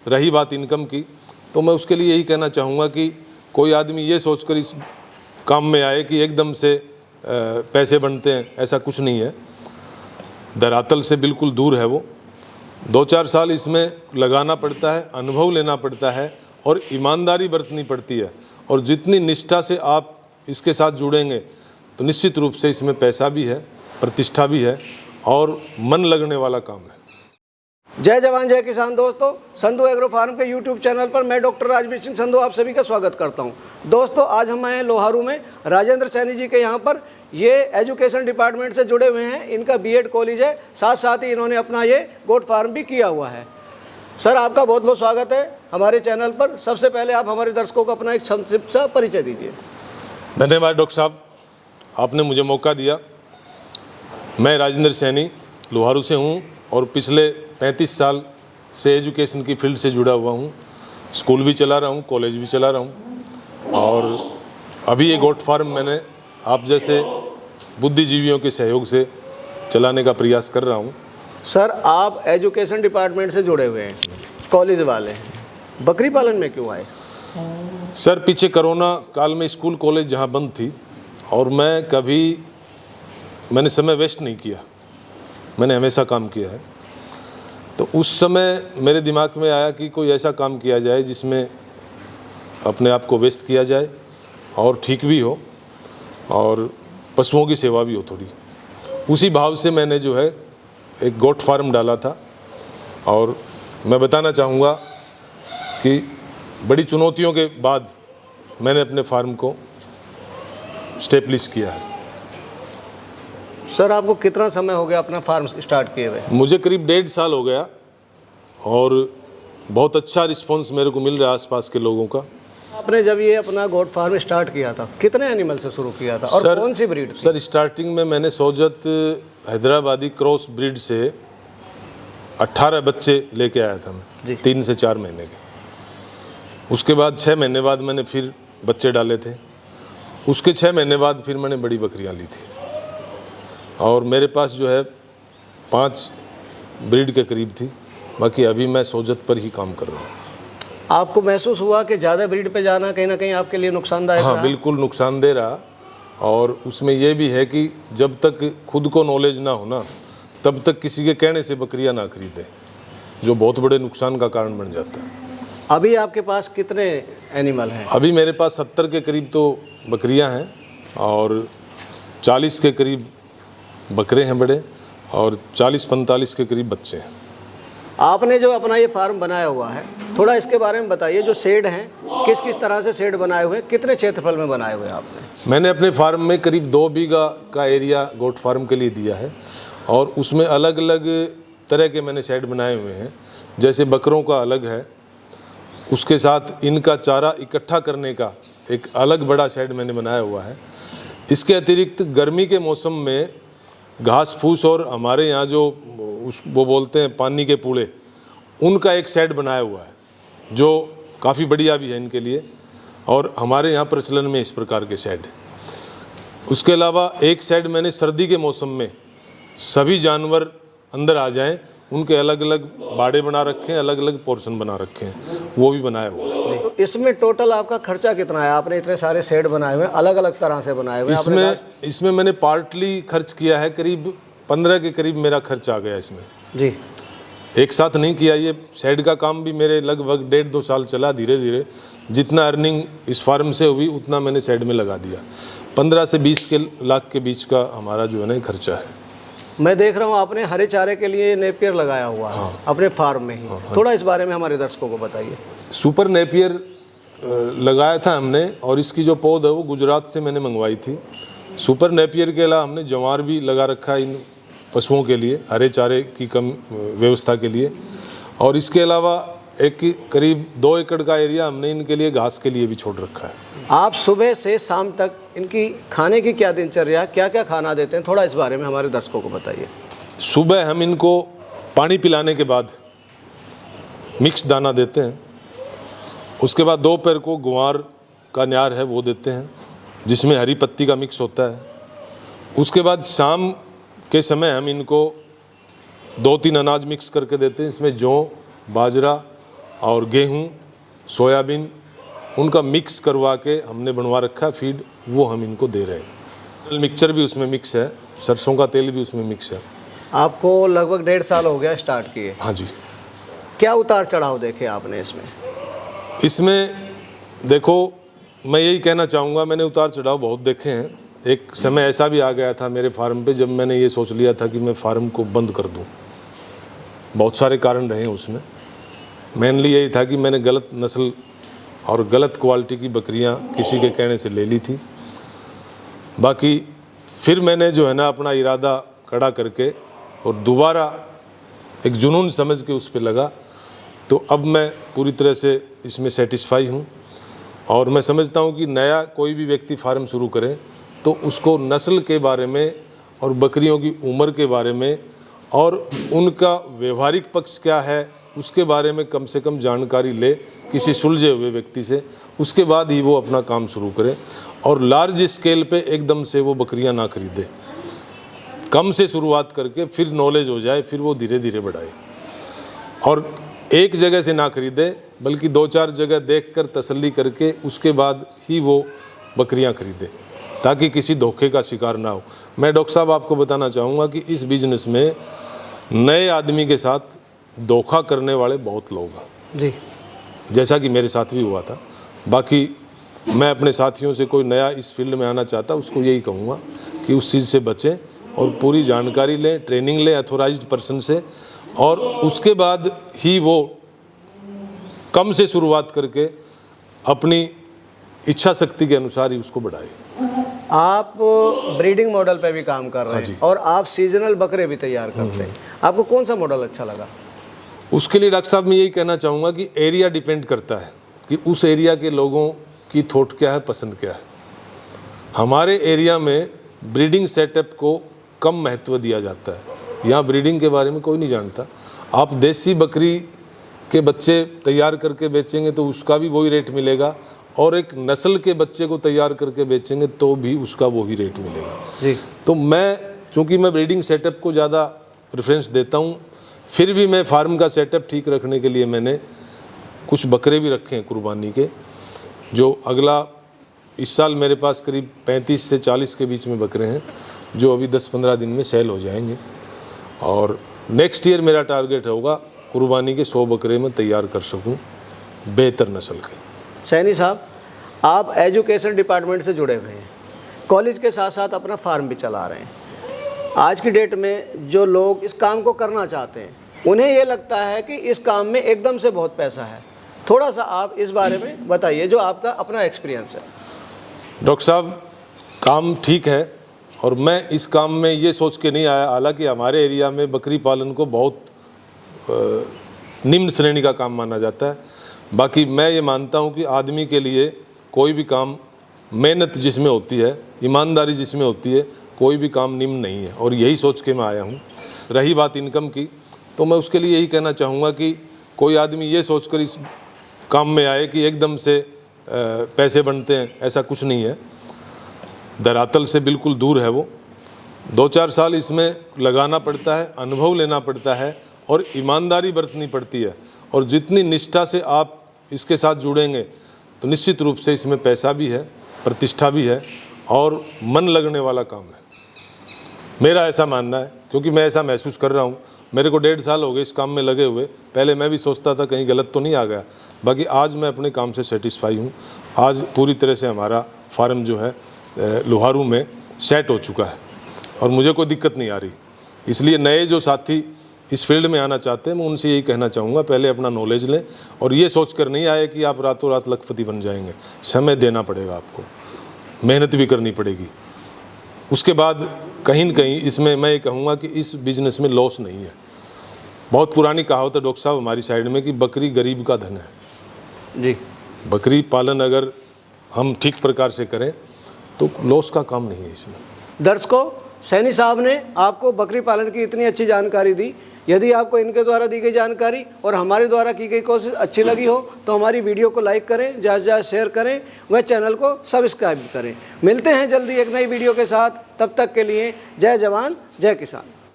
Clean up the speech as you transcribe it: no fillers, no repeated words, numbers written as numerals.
रही बात इनकम की, तो मैं उसके लिए यही कहना चाहूँगा कि कोई आदमी ये सोचकर इस काम में आए कि एकदम से पैसे बनते हैं, ऐसा कुछ नहीं है। धरातल से बिल्कुल दूर है वो। 2-4 साल इसमें लगाना पड़ता है, अनुभव लेना पड़ता है और ईमानदारी बरतनी पड़ती है। और जितनी निष्ठा से आप इसके साथ जुड़ेंगे तो निश्चित रूप से इसमें पैसा भी है, प्रतिष्ठा भी है और मन लगने वाला काम है। जय जवान जय किसान। दोस्तों, संधू एग्रो फार्म के यूट्यूब चैनल पर मैं डॉक्टर राजवीर सिंह संधू आप सभी का स्वागत करता हूं। दोस्तों, आज हम आए हैं लोहारू में राजेंद्र सैनी जी के यहाँ पर। ये एजुकेशन डिपार्टमेंट से जुड़े हुए हैं, इनका बीएड कॉलेज है, साथ साथ ही इन्होंने अपना ये गोट फार्म भी किया हुआ है। सर, आपका बहुत बहुत स्वागत है हमारे चैनल पर। सबसे पहले आप हमारे दर्शकों को अपना एक संक्षिप्त सा परिचय दीजिए। धन्यवाद डॉक्टर साहब, आपने मुझे मौका दिया। मैं राजेंद्र सैनी लोहारू से हूँ और पिछले 35 साल से एजुकेशन की फील्ड से जुड़ा हुआ हूँ। स्कूल भी चला रहा हूँ, कॉलेज भी चला रहा हूँ और अभी ये गोट फार्म मैंने आप जैसे बुद्धिजीवियों के सहयोग से चलाने का प्रयास कर रहा हूँ। सर, आप एजुकेशन डिपार्टमेंट से जुड़े हुए हैं, कॉलेज वाले, बकरी पालन में क्यों आए? सर, पीछे कोरोना काल में स्कूल कॉलेज जहाँ बंद थी और मैंने समय वेस्ट नहीं किया, मैंने हमेशा काम किया है। तो उस समय मेरे दिमाग में आया कि कोई ऐसा काम किया जाए जिसमें अपने आप को व्यस्त किया जाए और ठीक भी हो और पशुओं की सेवा भी हो थोड़ी। उसी भाव से मैंने जो है एक गोट फार्म डाला था और मैं बताना चाहूँगा कि बड़ी चुनौतियों के बाद मैंने अपने फार्म को स्टेब्लिश किया है। सर, आपको कितना समय हो गया अपना फार्म स्टार्ट किए हुए? मुझे करीब 1.5 साल हो गया और बहुत अच्छा रिस्पांस मेरे को मिल रहा है आसपास के लोगों का। आपने जब ये अपना गोट फार्म स्टार्ट किया था, कितने एनिमल से शुरू किया था और कौन सी ब्रीड थी? सर, स्टार्टिंग में मैंने सोजत हैदराबादी क्रॉस ब्रीड से 18 बच्चे लेके आया था मैं, 3 से 4 महीने के। उसके बाद 6 महीने बाद मैंने फिर बच्चे डाले थे। उसके 6 महीने बाद फिर मैंने बड़ी बकरियां ली थी और मेरे पास जो है 5 ब्रीड के करीब थी। बाकी अभी मैं सोजत पर ही काम कर रहा हूँ। आपको महसूस हुआ कि ज़्यादा ब्रीड पे जाना कहीं ना कहीं आपके लिए नुकसानदायक रहा? हाँ, बिल्कुल नुकसानदेह रहा। और उसमें यह भी है कि जब तक खुद को नॉलेज ना हो ना, तब तक किसी के कहने से बकरियां ना खरीदें, जो बहुत बड़े नुकसान का कारण बन जाता है। अभी आपके पास कितने एनिमल हैं? अभी मेरे पास 70 के करीब तो बकरियां हैं और 40 के करीब बकरे हैं बड़े और 40-45 के करीब बच्चे हैं। आपने जो अपना ये फार्म बनाया हुआ है, थोड़ा इसके बारे में बताइए। जो शेड हैं, किस किस तरह से शेड बनाए हुए हैं, कितने क्षेत्रफल में बनाए हुए हैं आपने? मैंने अपने फार्म में करीब 2 बीघा का एरिया गोट फार्म के लिए दिया है और उसमें अलग अलग तरह के मैंने शेड बनाए हुए हैं। जैसे बकरों का अलग है, उसके साथ इनका चारा इकट्ठा करने का एक अलग बड़ा शेड मैंने बनाया हुआ है। इसके अतिरिक्त गर्मी के मौसम में घास फूस और हमारे यहाँ जो वो बोलते हैं पानी के पूड़े, उनका एक शेड बनाया हुआ है जो काफ़ी बढ़िया भी है इनके लिए और हमारे यहाँ प्रचलन में इस प्रकार के शेड। उसके अलावा एक शेड मैंने सर्दी के मौसम में सभी जानवर अंदर आ जाएं, उनके अलग अलग बाड़े बना रखे हैं, अलग अलग पोर्शन बना रखे हैं, वो भी बनाया हुआ है। तो इसमें टोटल आपका खर्चा कितना है? आपने इतने सारे शेड बनाए हुए हैं, अलग अलग तरह से बनाए हुए हैं। इसमें मैंने पार्टली खर्च किया है, करीब 15 के करीब मेरा खर्च आ गया इसमें जी। एक साथ नहीं किया। ये शेड का काम भी मेरे लगभग 1.5-2 साल चला। धीरे धीरे जितना अर्निंग इस फार्म से हुई उतना मैंने शेड में लगा दिया। 15 से 20 लाख के बीच का हमारा जो है ना खर्चा है। मैं देख रहा हूँ आपने हरे चारे के लिए नेपियर लगाया हुआ है अपने फार्म में ही। थोड़ा इस बारे में हमारे दर्शकों को बताइए। सुपर नेपियर लगाया था हमने और इसकी जो पौध है वो गुजरात से मैंने मंगवाई थी। सुपर नेपियर के अलावा हमने ज्वार भी लगा रखा है इन पशुओं के लिए, हरे चारे की कम व्यवस्था के लिए। और इसके अलावा एक करीब 2 एकड़ का एरिया हमने इनके लिए घास के लिए भी छोड़ रखा है। आप सुबह से शाम तक इनकी खाने की क्या दिनचर्या, क्या क्या खाना देते हैं, थोड़ा इस बारे में हमारे दर्शकों को बताइए। सुबह हम इनको पानी पिलाने के बाद मिक्स दाना देते हैं। उसके बाद दोपहर को ग्वार का न्यार है वो देते हैं जिसमें हरी पत्ती का मिक्स होता है। उसके बाद शाम के समय हम इनको 2-3 अनाज मिक्स करके देते हैं। इसमें जौ, बाजरा और गेहूँ, सोयाबीन, उनका मिक्स करवा के हमने बनवा रखा है फीड, वो हम इनको दे रहे हैं। मिक्सचर भी उसमें मिक्स है, सरसों का तेल भी उसमें मिक्स है। आपको लगभग 1.5 साल हो गया स्टार्ट किए। हाँ जी। क्या उतार चढ़ाव देखे आपने इसमें? इसमें देखो, मैं यही कहना चाहूँगा, मैंने उतार चढ़ाव बहुत देखे हैं। एक समय ऐसा भी आ गया था मेरे फार्म पे जब मैंने ये सोच लिया था कि मैं फार्म को बंद कर दूँ। बहुत सारे कारण रहे उसमें। मेनली यही था कि मैंने गलत नस्ल और गलत क्वालिटी की बकरियां किसी के कहने से ले ली थी। बाकी फिर मैंने जो है ना अपना इरादा खड़ा करके और दोबारा एक जुनून समझ के उस पर लगा, तो अब मैं पूरी तरह से इसमें सेटिस्फाई हूँ। और मैं समझता हूँ कि नया कोई भी व्यक्ति फार्म शुरू करे तो उसको नस्ल के बारे में और बकरियों की उम्र के बारे में और उनका व्यवहारिक पक्ष क्या है उसके बारे में कम से कम जानकारी ले किसी सुलझे हुए व्यक्ति से, उसके बाद ही वो अपना काम शुरू करे। और लार्ज स्केल पे एकदम से वो बकरियां ना खरीदे, कम से शुरुआत करके फिर नॉलेज हो जाए, फिर वो धीरे धीरे बढ़ाए। और एक जगह से ना खरीदे बल्कि 2-4 जगह देखकर तसल्ली करके उसके बाद ही वो बकरियां खरीदे, ताकि किसी धोखे का शिकार ना हो। मैं डॉक्टर साहब आपको बताना चाहूँगा कि इस बिजनेस में नए आदमी के साथ धोखा करने वाले बहुत लोग हैं जी, जैसा कि मेरे साथ भी हुआ था। बाकी मैं अपने साथियों से कोई नया इस फील्ड में आना चाहता उसको यही कहूँगा कि उस चीज़ से बचें और पूरी जानकारी लें, ट्रेनिंग लें अथॉराइज्ड पर्सन से, और उसके बाद ही वो कम से शुरुआत करके अपनी इच्छा शक्ति के अनुसार ही उसको बढ़ाए। आप ब्रीडिंग मॉडल पे भी काम कर रहे हैं और आप सीजनल बकरे भी तैयार करते हैं। आपको कौन सा मॉडल अच्छा लगा? उसके लिए डॉक्टर साहब मैं यही कहना चाहूँगा कि एरिया डिपेंड करता है कि उस एरिया के लोगों की थॉट क्या है, पसंद क्या है। हमारे एरिया में ब्रीडिंग सेटअप को कम महत्व दिया जाता है। यहाँ ब्रीडिंग के बारे में कोई नहीं जानता। आप देसी बकरी के बच्चे तैयार करके बेचेंगे तो उसका भी वही रेट मिलेगा, और एक नस्ल के बच्चे को तैयार करके बेचेंगे तो भी उसका वही रेट मिलेगा जी। तो चूँकि मैं ब्रीडिंग सेटअप को ज़्यादा प्रेफरेंस देता हूँ, फिर भी मैं फार्म का सेटअप ठीक रखने के लिए मैंने कुछ बकरे भी रखे हैं कुर्बानी के, जो अगला इस साल मेरे पास करीब 35 से 40 के बीच में बकरे हैं जो अभी 10-15 दिन में सेल हो जाएंगे। और नेक्स्ट ईयर मेरा टारगेट होगा कुर्बानी के 100 बकरे में तैयार कर सकूं बेहतर नस्ल के। सैनी साहब, आप एजुकेशन डिपार्टमेंट से जुड़े हुए हैं, कॉलेज के साथ साथ अपना फार्म भी चला रहे हैं। आज की डेट में जो लोग इस काम को करना चाहते हैं उन्हें ये लगता है कि इस काम में एकदम से बहुत पैसा है। थोड़ा सा आप इस बारे में बताइए, जो आपका अपना एक्सपीरियंस है। डॉक्टर साहब, काम ठीक है और मैं इस काम में ये सोच के नहीं आया, हालांकि हमारे एरिया में बकरी पालन को बहुत निम्न श्रेणी का काम माना जाता है। बाकी मैं ये मानता हूँ कि आदमी के लिए कोई भी काम, मेहनत जिसमें होती है, ईमानदारी जिसमें होती है, कोई भी काम निम्न नहीं है, और यही सोच के मैं आया हूँ। रही बात इनकम की, तो मैं उसके लिए यही कहना चाहूँगा कि कोई आदमी ये सोचकर इस काम में आए कि एकदम से पैसे बनते हैं, ऐसा कुछ नहीं है। धरातल से बिल्कुल दूर है वो। 2-4 साल इसमें लगाना पड़ता है, अनुभव लेना पड़ता है और ईमानदारी बरतनी पड़ती है, और जितनी निष्ठा से आप इसके साथ जुड़ेंगे तो निश्चित रूप से इसमें पैसा भी है, प्रतिष्ठा भी है और मन लगने वाला काम है। मेरा ऐसा मानना है, क्योंकि मैं ऐसा महसूस कर रहा हूँ। मेरे को 1.5 साल हो गए इस काम में लगे हुए। पहले मैं भी सोचता था कहीं गलत तो नहीं आ गया, बाकी आज मैं अपने काम से सेटिस्फाई हूँ। आज पूरी तरह से हमारा फार्म जो है लोहारू में सेट हो चुका है और मुझे कोई दिक्कत नहीं आ रही। इसलिए नए जो साथी इस फील्ड में आना चाहते हैं, मैं उनसे यही कहना चाहूँगा, पहले अपना नॉलेज लें और ये सोच कर नहीं आए कि आप रातों रात लखपति बन जाएंगे। समय देना पड़ेगा आपको, मेहनत भी करनी पड़ेगी। उसके बाद कहीं न कहीं इसमें मैं ये कहूँगा कि इस बिज़नेस में लॉस नहीं है। बहुत पुरानी कहावत है डॉक्टर साहब हमारी साइड में कि बकरी गरीब का धन है जी। बकरी पालन अगर हम ठीक प्रकार से करें तो लॉस का काम नहीं है इसमें। दर्शकों, सैनी साहब ने आपको बकरी पालन की इतनी अच्छी जानकारी दी। यदि आपको इनके द्वारा दी गई जानकारी और हमारे द्वारा की गई कोशिश अच्छी लगी हो तो हमारी वीडियो को लाइक करें, ज़्यादा से ज़्यादा शेयर करें, वह चैनल को सब्सक्राइब करें। मिलते हैं जल्दी एक नई वीडियो के साथ। तब तक के लिए जय जवान जय किसान।